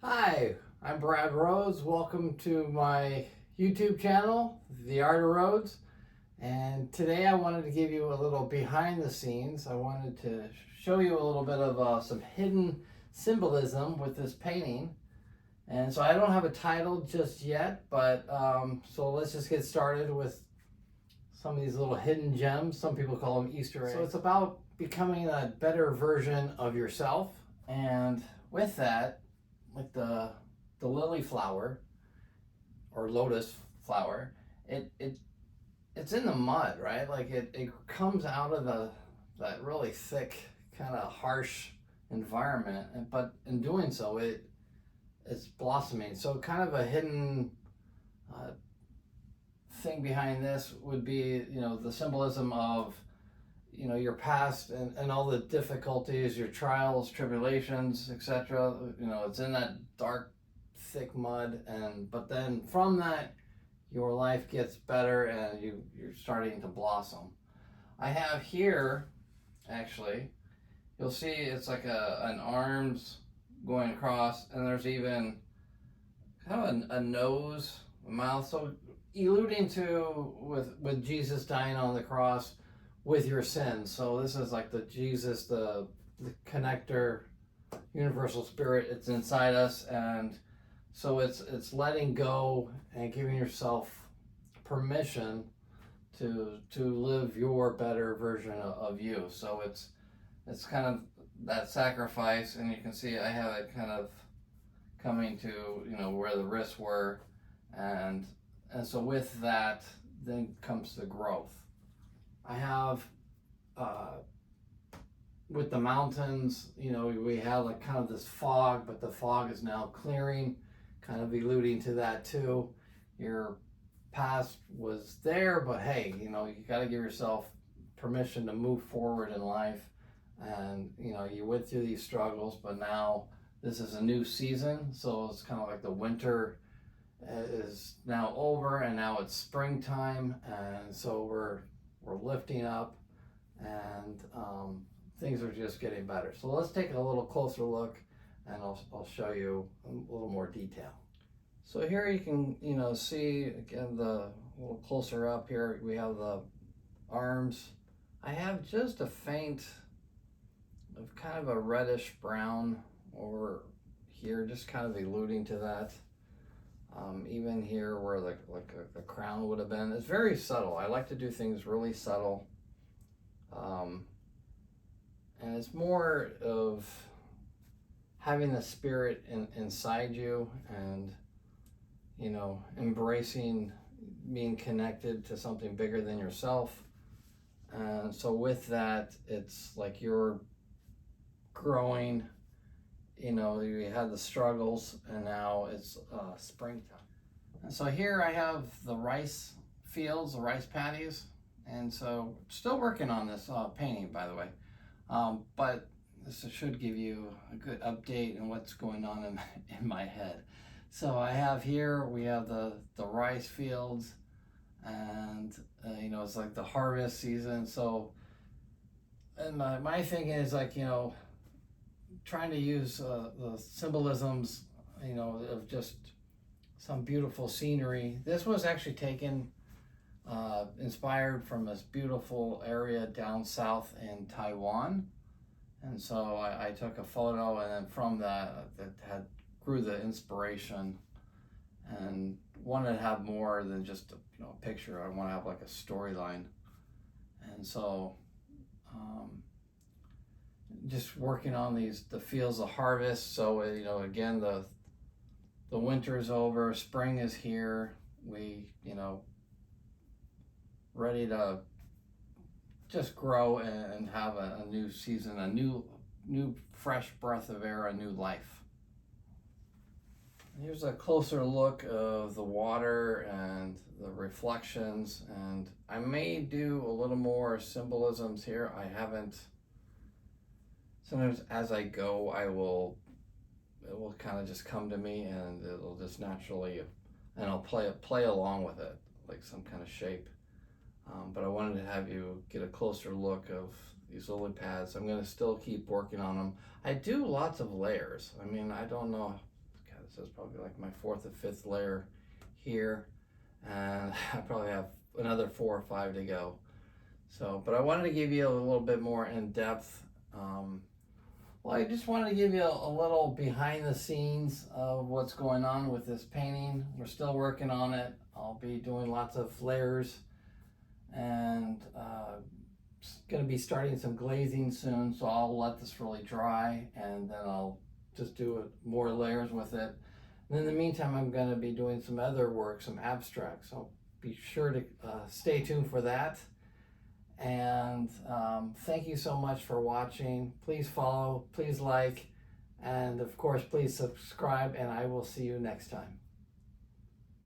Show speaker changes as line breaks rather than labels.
Hi, I'm Brad Rhoades. Welcome to my YouTube channel, The Art of Rhoades. And today I wanted to give you a little behind the scenes. I wanted to show you a little bit of some hidden symbolism with this painting. And so I don't have a title just yet, but so let's just get started with some of these little hidden gems. Some people call them Easter eggs. So it's about becoming a better version of yourself. And with that, like the lily flower or lotus flower, it's in the mud, right? Like it comes out of that really thick, kind of harsh environment, but in doing so, it's blossoming. So kind of a hidden uh, thing behind this would be, the symbolism of, your past and all the difficulties, your trials, tribulations, etc. It's in that dark, thick mud, but then from that, your life gets better and you're starting to blossom. I have here, actually, you'll see it's like an arms going across, and there's even kind of a nose, a mouth, so alluding to with Jesus dying on the cross with your sins. So this is like the Jesus, the connector, universal spirit. It's inside us, and so it's letting go and giving yourself permission to live your better version of you. So it's kind of that sacrifice, and you can see I have it kind of coming to where the wrists were, and so with that then comes the growth. I have with the mountains, we have like kind of this fog, but the fog is now clearing, kind of alluding to that too. Your past was there, but hey, you got to give yourself permission to move forward in life. And you went through these struggles, but now this is a new season, so it's kind of like the winter is now over, and now it's springtime, and so we're lifting up, and things are just getting better. So let's take a little closer look, and I'll show you a little more detail. So here you can see again a little closer up here. We have the arms. I have just a faint of kind of a reddish brown over here, just kind of alluding to that. Even here where the crown would have been, it's very subtle. I like to do things really subtle. And it's more of having the spirit inside you, and embracing being connected to something bigger than yourself. And so with that, it's like you're growing. You had the struggles, and now it's springtime. And so here I have the rice fields, the rice paddies, and so still working on this painting, by the way. But this should give you a good update on what's going on in my head. So I have here, we have the rice fields, and it's like the harvest season. So, and my thinking is like, trying to use the symbolisms, of just some beautiful scenery. This was actually taken, inspired from this beautiful area down south in Taiwan. And so I took a photo, and then from that grew the inspiration, and wanted to have more than just a picture. I want to have like a storyline. And so just working on the fields of harvest. So again, the winter is over, spring is here. We ready to just grow and have a new season, a new fresh breath of air, a new life. Here's a closer look of the water and the reflections, and I may do a little more symbolisms here. I haven't. Sometimes as I go, it will kind of just come to me, and it'll just naturally, and I'll play along with it, like some kind of shape. But I wanted to have you get a closer look of these lily pads. I'm going to still keep working on them. I do lots of layers. I mean, I don't know. this is probably like my 4th or 5th layer here, and I probably have another 4 or 5 to go. So, but I wanted to give you a little bit more in depth. Well, I just wanted to give you a little behind the scenes of what's going on with this painting. We're still working on it. I'll be doing lots of layers, and going to be starting some glazing soon, so I'll let this really dry, and then I'll just do more layers with it. And in the meantime, I'm going to be doing some other work, some abstracts, so be sure to stay tuned for that. And thank you so much for watching. Please follow, please like, and of course please subscribe, and I will see you next time.